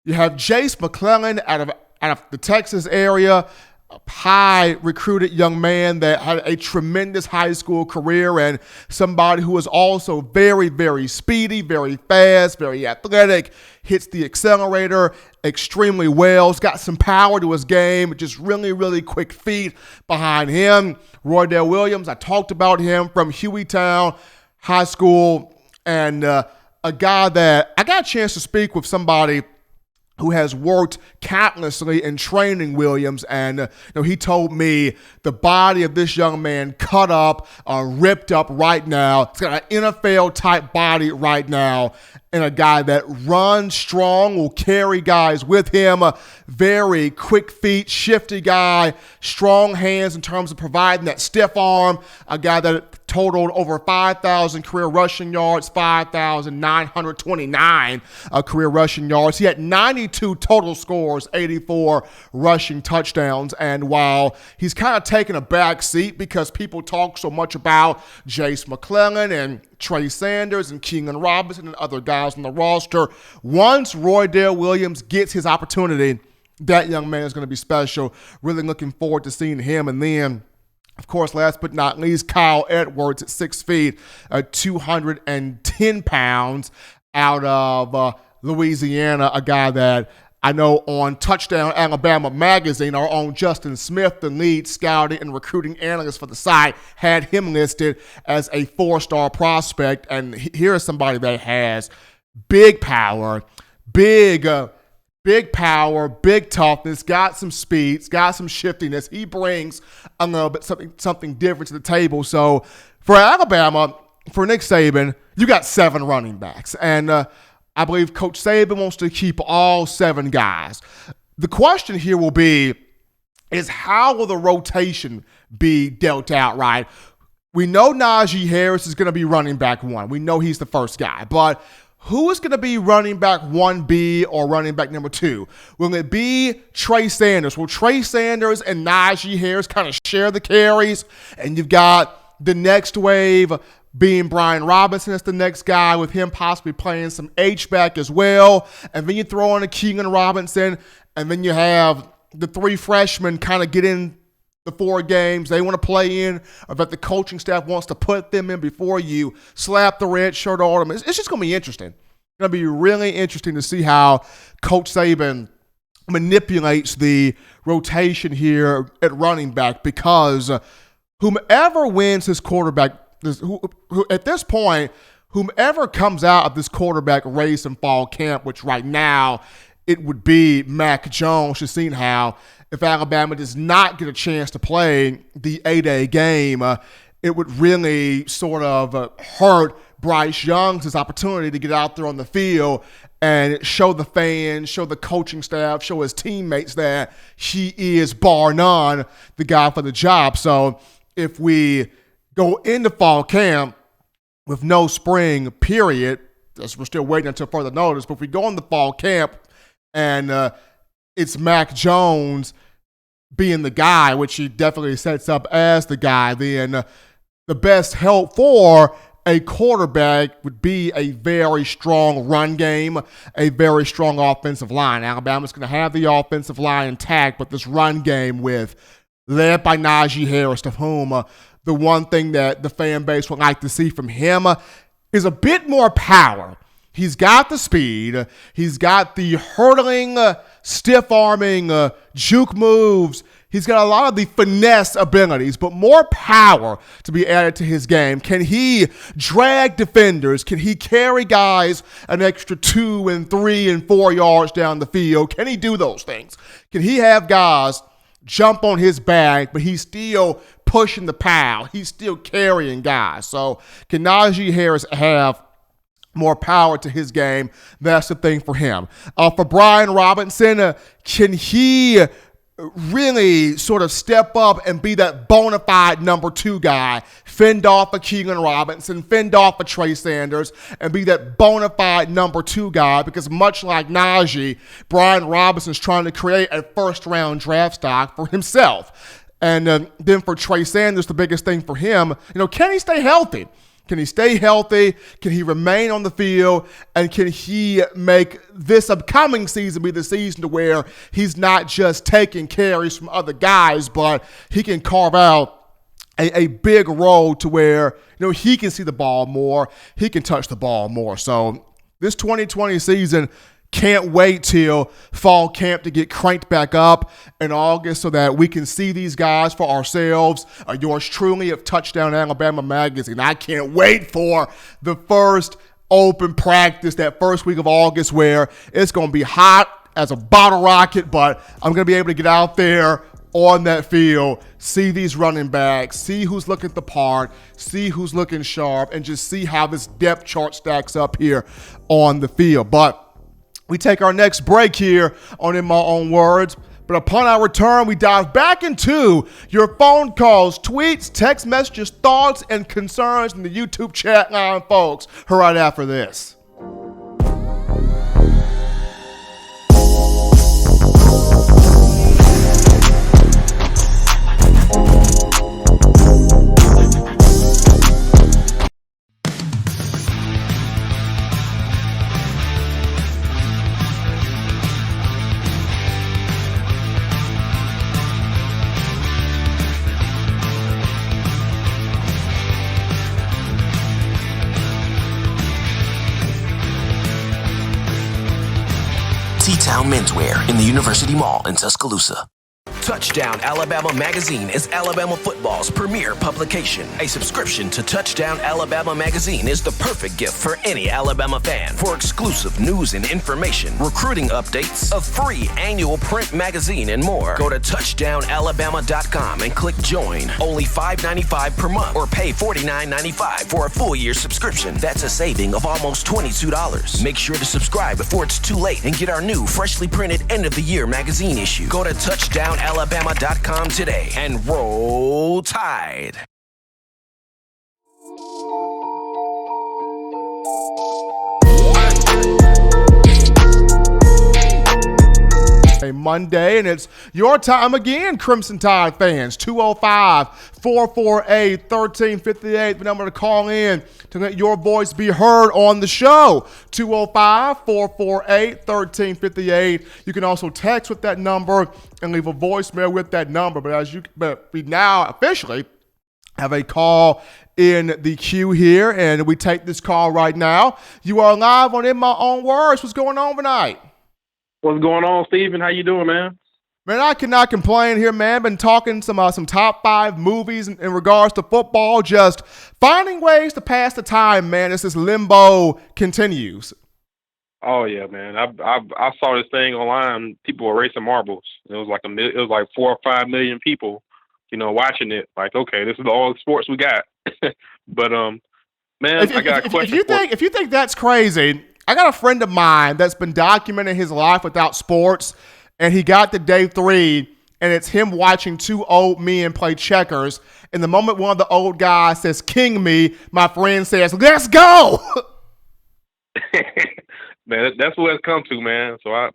You have Jace McClellan out of the Texas area, a high recruited young man that had a tremendous high school career, and somebody who is also very, very speedy, very fast, very athletic, hits the accelerator extremely well. He's got some power to his game, just really, really quick feet. Behind him, Roydell Williams. I talked about him from Hueytown High School, and a guy that I got a chance to speak with somebody who has worked countlessly in training Williams, and he told me the body of this young man cut up, ripped up right now. It's got an NFL-type body right now, and a guy that runs strong, will carry guys with him, very quick feet, shifty guy, strong hands in terms of providing that stiff arm, a guy that totaled over 5,000 career rushing yards, 5,929 career rushing yards. He had 92 total scores, 84 rushing touchdowns. And while he's kind of taken a back seat because people talk so much about Jace McClellan and Trey Sanders and Keenan Robinson and other guys on the roster, once Roydell Williams gets his opportunity, that young man is going to be special. Really looking forward to seeing him. And then, of course, last but not least, Kyle Edwards at 6 feet, 210 pounds out of Louisiana, a guy that I know on Touchdown Alabama magazine, our own Justin Smith, the lead scouting and recruiting analyst for the site, had him listed as a 4-star prospect. And here is somebody that has big power, big power, big toughness, got some speeds, got some shiftiness. He brings a little bit something different to the table. So for Alabama, for Nick Saban, you got 7 running backs. And I believe Coach Saban wants to keep all 7 guys. The question here will be, is how will the rotation be dealt out, right? We know Najee Harris is going to be running back 1. We know he's the first guy. But who is going to be running back 1B or running back number 2? Will it be Trey Sanders? Will Trey Sanders and Najee Harris kind of share the carries? And you've got the next wave being Brian Robinson as the next guy, with him possibly playing some H-back as well. And then you throw in a Keenan Robinson, and then you have the 3 freshmen kind of get in the 4 games they want to play in, or that the coaching staff wants to put them in before you slap the red shirt on them. It's just going to be interesting. It's going to be really interesting to see how Coach Saban manipulates the rotation here at running back, because whomever wins his quarterback, at this point, whomever comes out of this quarterback race in fall camp, which right now it would be Mac Jones, just seeing how if Alabama does not get a chance to play the A-Day game, it would really sort of hurt Bryce Young's opportunity to get out there on the field and show the fans, show the coaching staff, show his teammates that he is, bar none, the guy for the job. So if we go into fall camp with no spring period, as we're still waiting until further notice, but if we go into fall camp and it's Mac Jones being the guy, which he definitely sets up as the guy, then the best help for a quarterback would be a very strong run game, a very strong offensive line. Alabama's going to have the offensive line intact, but this run game led by Najee Harris, to whom the one thing that the fan base would like to see from him is a bit more power. He's got the speed. He's got the hurdling, stiff-arming, juke moves. He's got a lot of the finesse abilities, but more power to be added to his game. Can he drag defenders? Can he carry guys an extra 2 and 3 and 4 yards down the field? Can he do those things? Can he have guys jump on his back, but he's still pushing the pile? He's still carrying guys. So can Najee Harris have more power to his game? That's the thing for him. For Brian Robinson, can he really sort of step up and be that bona fide number 2 guy, fend off a Keenan Robinson, fend off a Trey Sanders, and be that bona fide number 2 guy? Because much like Najee, Brian Robinson's trying to create a first-round draft stock for himself. And then for Trey Sanders, the biggest thing for him, can he stay healthy? Can he stay healthy? Can he remain on the field? And can he make this upcoming season be the season to where he's not just taking carries from other guys, but he can carve out a big role to where, he can see the ball more, he can touch the ball more. So this 2020 season, can't wait till fall camp to get cranked back up in August so that we can see these guys for ourselves. Yours truly of Touchdown Alabama magazine. I can't wait for the first open practice, that first week of August, where it's going to be hot as a bottle rocket, but I'm going to be able to get out there on that field, see these running backs, see who's looking the part, see who's looking sharp, and just see how this depth chart stacks up here on the field. But we take our next break here on In My Own Words. But upon our return, we dive back into your phone calls, tweets, text messages, thoughts, and concerns in the YouTube chat line, folks. Right after this. T-Town Menswear in the University Mall in Tuscaloosa. Touchdown Alabama Magazine is Alabama football's premier publication. A subscription to Touchdown Alabama Magazine is the perfect gift for any Alabama fan. For exclusive news and information, recruiting updates, a free annual print magazine, and more, go to touchdownalabama.com and click join. Only $5.95 per month or pay $49.95 for a full year subscription. That's a saving of almost $22. Make sure to subscribe before it's too late and get our new freshly printed end of the year magazine issue. Go to touchdownalabama.com today and roll Tide. A Monday, and it's your time again, Crimson Tide fans. 205-448-1358, the number to call in to let your voice be heard on the show. 205-448-1358. You can also text with that number and leave a voicemail with that number. But we now officially have a call in the queue here, and we take this call right now. You are live on In My Own Words. What's going on tonight? What's going on, Steven? How you doing, man? Man, I cannot complain here, man. Been talking some top 5 movies in regards to football, just finding ways to pass the time, man, as this limbo continues. Oh yeah, man. I saw this thing online. People were racing marbles. It was like 4 or 5 million people, watching it. Like, okay, this is all the sports we got. But man, I got a question. If you think that's crazy, I got a friend of mine that's been documenting his life without sports, and he got to day 3, and it's him watching 2 old men play checkers. And the moment one of the old guys says, "King me," my friend says, "Let's go." Man, that's what it's come to, man. So I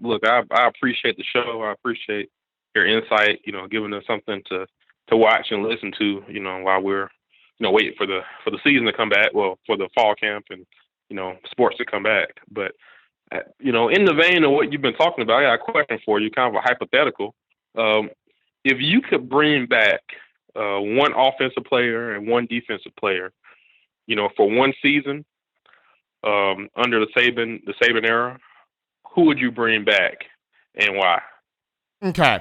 appreciate the show. I appreciate your insight, giving us something to watch and listen to, while we're, waiting for the season to come back. Well, for the fall camp and, sports to come back. But, in the vein of what you've been talking about, I got a question for you, kind of a hypothetical. If you could bring back one offensive player and one defensive player, for one season under the Saban era, who would you bring back and why? Okay.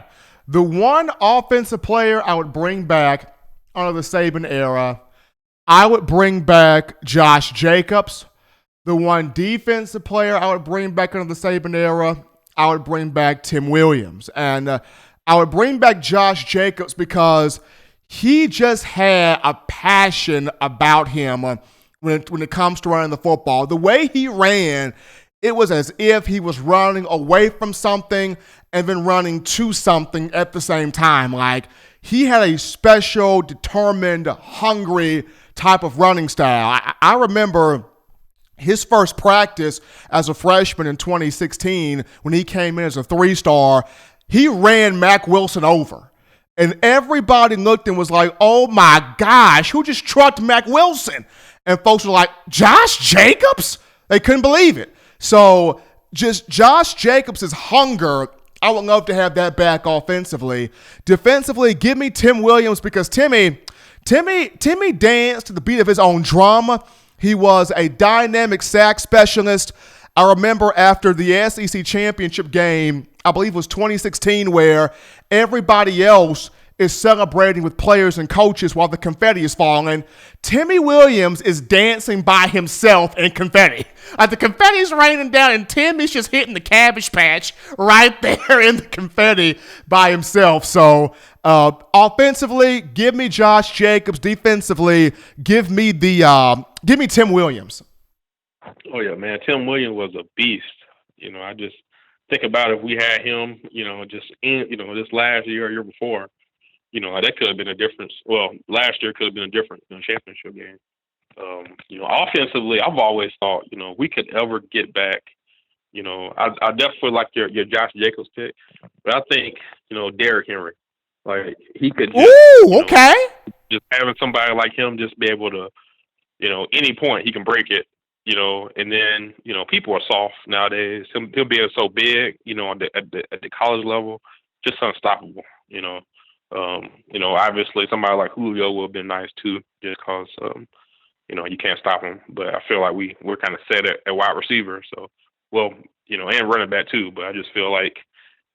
The one offensive player I would bring back under the Saban era, I would bring back Josh Jacobs. The one defensive player I would bring back under the Saban era, I would bring back Tim Williams. And I would bring back Josh Jacobs because he just had a passion about him when it comes to running the football. The way he ran, it was as if he was running away from something and then running to something at the same time. Like, he had a special, determined, hungry type of running style. I remember his first practice as a freshman in 2016 when he came in as a 3-star. He ran Mack Wilson over. And everybody looked and was like, "Oh my gosh, who just trucked Mack Wilson?" And folks were like, "Josh Jacobs?" They couldn't believe it. So just Josh Jacobs' hunger, I would love to have that back offensively. Defensively, give me Tim Williams because Timmy danced to the beat of his own drum. He was a dynamic sack specialist. I remember after the SEC championship game, I believe it was 2016, where everybody else is celebrating with players and coaches while the confetti is falling, Timmy Williams is dancing by himself in confetti. Like the confetti's raining down and Timmy's just hitting the Cabbage Patch right there in the confetti by himself. So offensively, give me Josh Jacobs. Defensively, give me Tim Williams. Oh yeah, man, Tim Williams was a beast. You know, I just think about if we had him, this last year or year before, that could have been a difference. Well, last year could have been a difference in the championship game. Offensively, I've always thought, we could ever get back. I definitely like your Josh Jacobs pick, but I think, Derrick Henry, like he could just, just having somebody like him just be able to, any point he can break it, and then, people are soft nowadays. He'll be so big, at the college level, just unstoppable, obviously somebody like Julio would have been nice too, just because, you can't stop him. But I feel like we're kind of set at wide receiver. So, and running back too. But I just feel like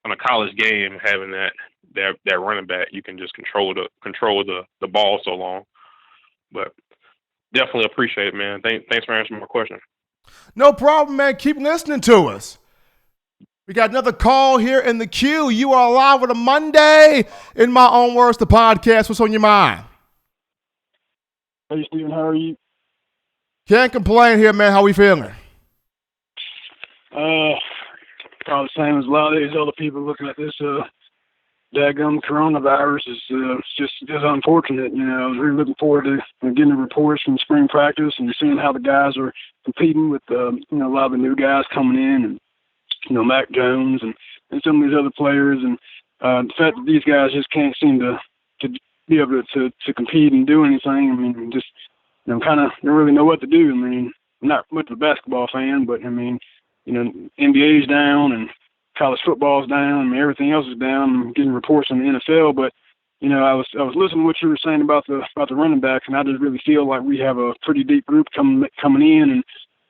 on a college game, having that running back, you can just control the ball so long. But definitely appreciate it, man. Thanks for answering my question. No problem, man. Keep listening to us. We got another call here in the queue. You are live on a Monday in My Own Words, the podcast. What's on your mind? Hey, Steven, how are you? Can't complain here, man. How we feeling? Probably the same as a lot of these other people looking at this daggum coronavirus. It's just unfortunate. I was really looking forward to getting the reports from spring practice and seeing how the guys are competing with a lot of the new guys coming in, and Mac Jones and some of these other players, and the fact that these guys just can't seem to be able to compete and do anything. I mean, just kind of don't really know what to do. I mean, I'm not much of a basketball fan, but I mean, NBA's down and college football's down. I mean, everything else is down. I'm getting reports on the NFL, but I was listening to what you were saying about the running backs, and I just really feel like we have a pretty deep group coming in,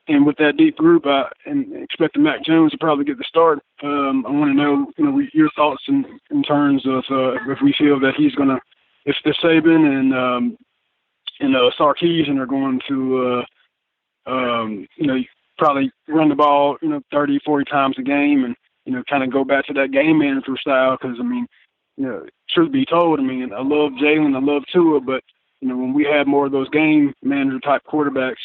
and with that deep group, and expecting Mac Jones to probably get the start. I want to know, your thoughts in terms of if we feel that he's gonna, if Saban and Sarkisian are going to, probably run the ball, 30, 40 times a game, and kind of go back to that game manager style. Because I mean, truth be told, I mean, I love Jalen, I love Tua, but when we had more of those game manager type quarterbacks,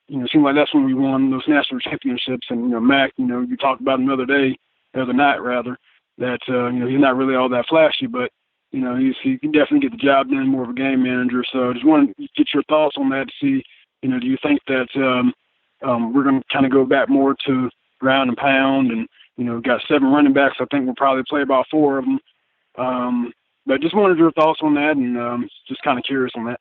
it seemed like that's when we won those national championships. And Mac, you talked about him the other night rather, that he's not really all that flashy, but he can definitely get the job done, more of a game manager. So I just want to get your thoughts on that to see, do you think that we're going to kind of go back more to ground and pound, and got 7 running backs. I think we'll probably play about 4 of them. But just wanted your thoughts on that, and just kind of curious on that.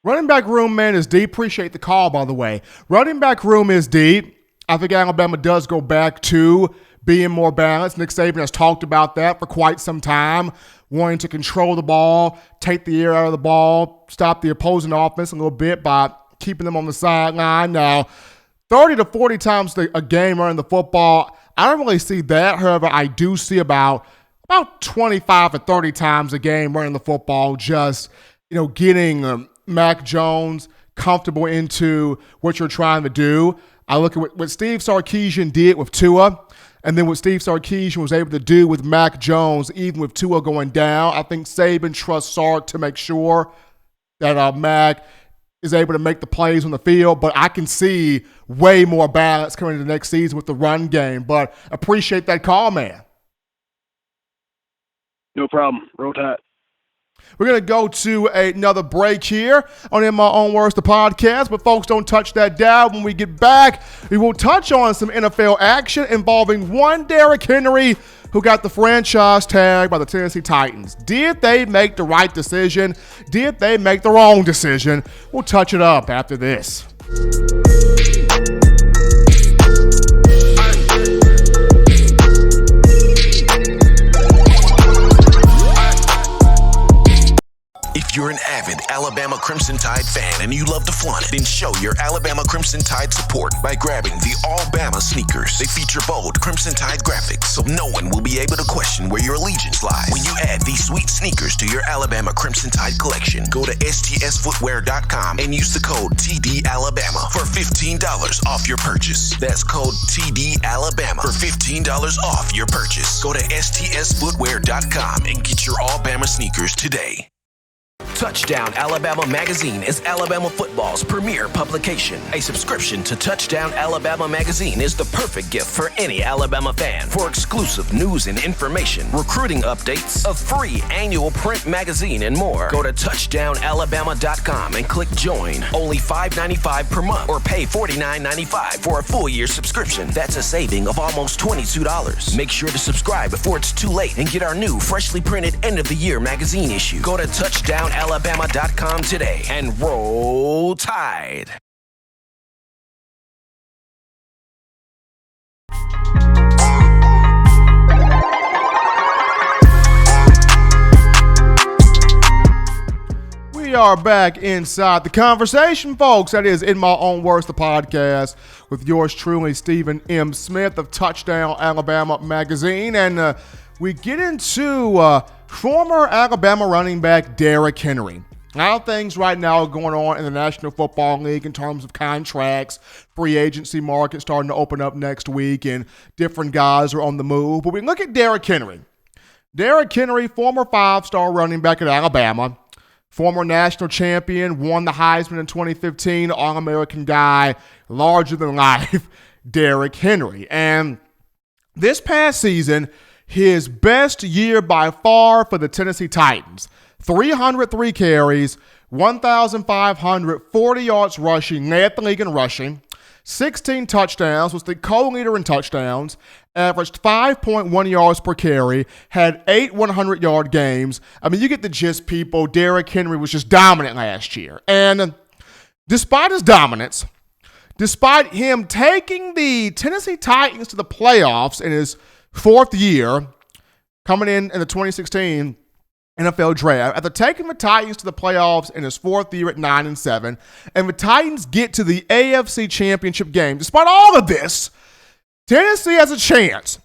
Running back room, man, is deep. Appreciate the call, by the way. Running back room is deep. I think Alabama does go back to being more balanced. Nick Saban has talked about that for quite some time, wanting to control the ball, take the air out of the ball, stop the opposing offense a little bit by keeping them on the sideline. Now, 30 to 40 times a game running the football, I don't really see that. However, I do see about 25 to 30 times a game running the football, just, getting Mac Jones comfortable into what you're trying to do. I look at what Steve Sarkisian did with Tua, and then what Steve Sarkisian was able to do with Mac Jones, even with Tua going down. I think Saban trusts Sark to make sure that Mac is able to make the plays on the field, but I can see way more balance coming into the next season with the run game. But appreciate that call, man. No problem. Roll Tide. We're going to go to another break here on In My Own Words, the podcast. But folks, don't touch that dial. When we get back, we will touch on some NFL action involving one Derrick Henry who got the franchise tag by the Tennessee Titans. Did they make the right decision? Did they make the wrong decision? We'll touch it up after this. If you're an avid Alabama Crimson Crimson Tide fan and you love to flaunt it, then show your Alabama Crimson Tide support by grabbing the All-Bama sneakers. They feature bold Crimson Tide graphics, so no one will be able to question where your allegiance lies. When you add these sweet sneakers to your Alabama Crimson Tide collection, go to stsfootwear.com and use the code TDAlabama for $15 off your purchase. That's code TDAlabama for $15 off your purchase. Go to stsfootwear.com and get your All-Bama sneakers today. Touchdown Alabama Magazine is Alabama football's premier publication. A subscription to Touchdown Alabama Magazine is the perfect gift for any Alabama fan. For exclusive news and information, recruiting updates, a free annual print magazine, and more, go to touchdownalabama.com and click join. Only $5.95 per month or pay $49.95 for a full year subscription. That's a saving of almost $22. Make sure to subscribe before it's too late and get our new freshly printed end of the year magazine issue. Go to touchdownalabama.com today and roll Tide. We are back inside the conversation, folks. That is In My Own Words, the podcast with yours truly, Stephen M. Smith of Touchdown Alabama Magazine. And we get into former Alabama running back Derrick Henry. How things right now are going on in the National Football League in terms of contracts, free agency market starting to open up next week, and different guys are on the move. But we look at Derrick Henry. Derrick Henry, former five-star running back at Alabama, former national champion, won the Heisman in 2015, All-American guy, larger than life, Derrick Henry. And this past season, his best year by far for the Tennessee Titans. 303 carries, 1,540 yards rushing, led the league in rushing, 16 touchdowns, was the co-leader in touchdowns, averaged 5.1 yards per carry, had 8 100-yard games. I mean, you get the gist, people. Derrick Henry was just dominant last year. And despite his dominance, despite him taking the Tennessee Titans to the playoffs in his fourth year, coming in the 2016 NFL draft, after taking the Titans to the playoffs in his fourth year at 9-7, and the Titans get to the AFC Championship game. Despite all of this, Tennessee has a chance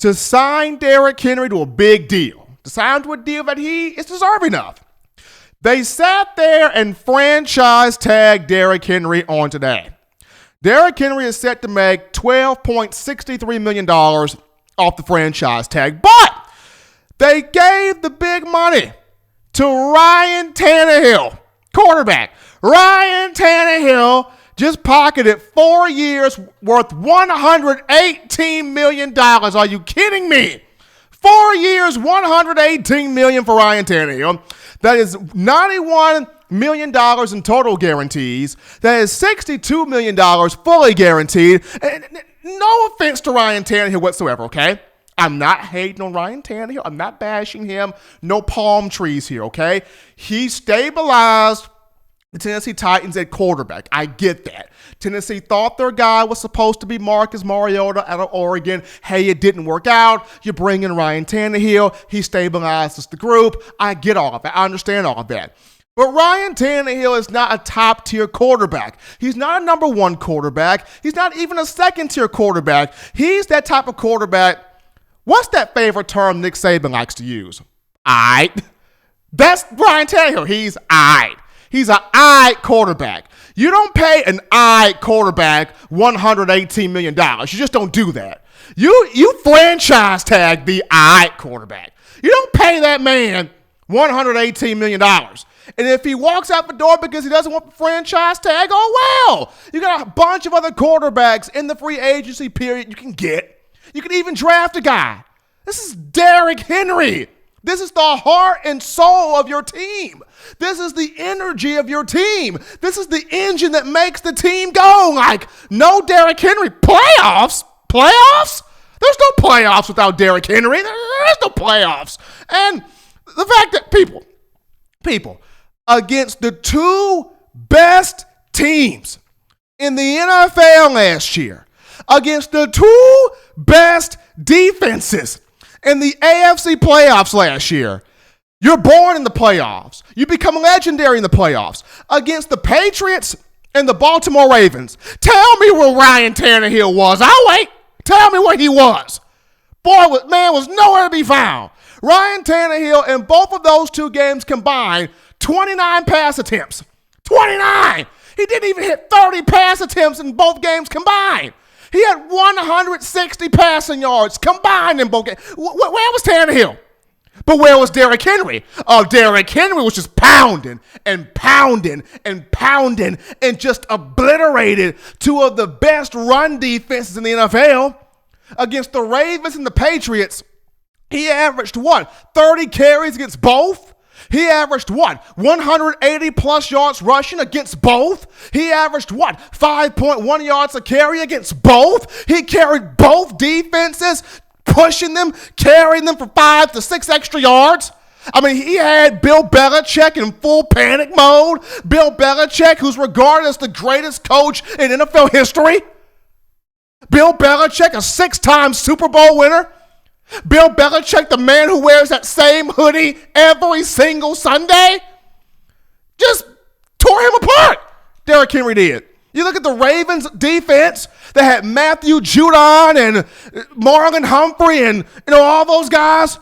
to sign Derrick Henry to a big deal, to sign to a deal that he is deserving of. They sat there and franchise tagged Derrick Henry on today. Derrick Henry is set to make $12.63 million off the franchise tag, but they gave the big money to Ryan Tannehill, quarterback. Ryan Tannehill just pocketed 4 years worth $118 million. Are you kidding me? 4 years, $118 million for Ryan Tannehill. That is $91 million in total guarantees. That is $62 million fully guaranteed. And no offense to Ryan Tannehill whatsoever, okay? I'm not hating on Ryan Tannehill. I'm not bashing him. No palm trees here, okay? He stabilized the Tennessee Titans at quarterback. I get that. Tennessee thought their guy was supposed to be Marcus Mariota out of Oregon. Hey, it didn't work out. You bring in Ryan Tannehill. He stabilizes the group. I get all of that. I understand all of that. But Ryan Tannehill is not a top-tier quarterback. He's not a number one quarterback. He's not even a second-tier quarterback. He's that type of quarterback. What's that favorite term Nick Saban likes to use? Aight. That's Ryan Tannehill. He's aight. He's an aight quarterback. You don't pay an aight quarterback $118 million. You just don't do that. You franchise tag the aight quarterback. You don't pay that man $118 million. And if he walks out the door because he doesn't want the franchise tag, oh well. You got a bunch of other quarterbacks in the free agency period you can get. You can even draft a guy. This is Derrick Henry. This is the heart and soul of your team. This is the energy of your team. This is the engine that makes the team go. Like, no Derrick Henry. Playoffs? Playoffs? There's no playoffs without Derrick Henry. There's no playoffs. And the fact that people, against the two best teams in the NFL last year, against the two best defenses in the AFC playoffs last year, You're born in the playoffs. You become legendary in the playoffs against the Patriots and the Baltimore Ravens. Tell me where Ryan Tannehill was. I'll wait. Tell me where he was. Boy, man was nowhere to be found. Ryan Tannehill in both of those two games combined, 29 pass attempts. 29! He didn't even hit 30 pass attempts in both games combined. He had 160 passing yards combined in both games. Where was Tannehill? But where was Derrick Henry? Oh, Derrick Henry was just pounding and pounding and pounding and just obliterated two of the best run defenses in the NFL. Against the Ravens and the Patriots, he averaged what? 30 carries against both? He averaged what? 180 plus yards rushing against both? He averaged what? 5.1 yards a carry against both? He carried both defenses, pushing them, carrying them for 5 to 6 extra yards. I mean, he had Bill Belichick in full panic mode. Bill Belichick, who's regarded as the greatest coach in NFL history. Bill Belichick, a 6-time Super Bowl winner. Bill Belichick, the man who wears that same hoodie every single Sunday. Just tore him apart. Derrick Henry did. You look at the Ravens defense. They had Matthew Judon and Marlon Humphrey and all those guys.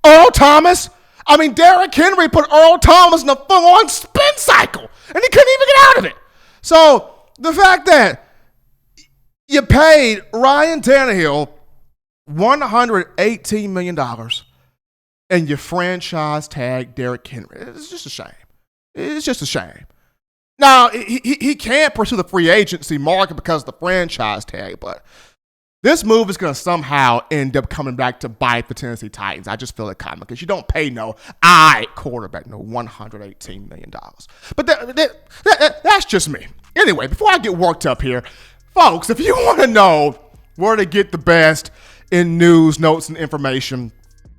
Earl Thomas. I mean, Derrick Henry put Earl Thomas in a full-on spin cycle, and he couldn't even get out of it. So the fact that you paid Ryan Tannehill $118 million and you franchise tag Derrick Henry. It's just a shame. It's just a shame. Now, he can't pursue the free agency market because of the franchise tag, but this move is going to somehow end up coming back to bite the Tennessee Titans. I just feel it coming because you don't pay quarterback $118 million. But that's just me. Anyway, before I get worked up here, folks, if you want to know where to get the best in news, notes, and information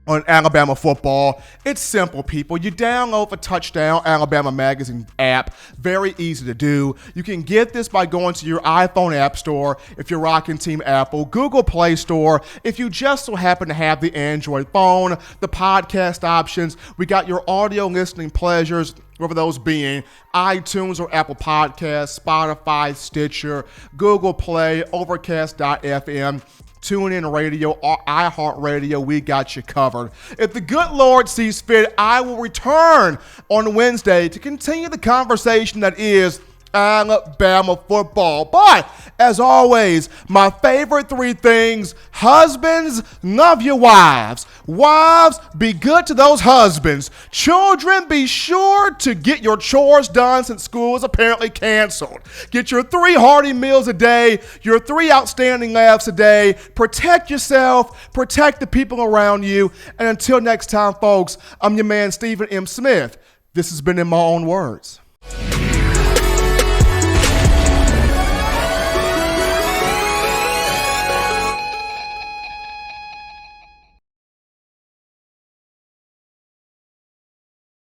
on Alabama football, it's simple, people. You download the Touchdown Alabama Magazine app. Very easy to do. You can get this by going to your iPhone App Store if you're rocking Team Apple, Google Play Store if you just so happen to have the Android phone, the podcast options. We got your audio listening pleasures, whether those being iTunes or Apple Podcasts, Spotify, Stitcher, Google Play, Overcast.fm, TuneIn Radio, or iHeartRadio. We got you covered. If the good Lord sees fit, I will return on Wednesday to continue the conversation that is Alabama football. But as always, my favorite 3 things: husbands, love your wives. Wives, be good to those husbands. Children, be sure to get your chores done since school is apparently canceled. Get your 3 hearty meals a day, your 3 outstanding laughs a day. Protect yourself, protect the people around you. And until next time, folks, I'm your man, Stephen M. Smith. This has been In My Own Words.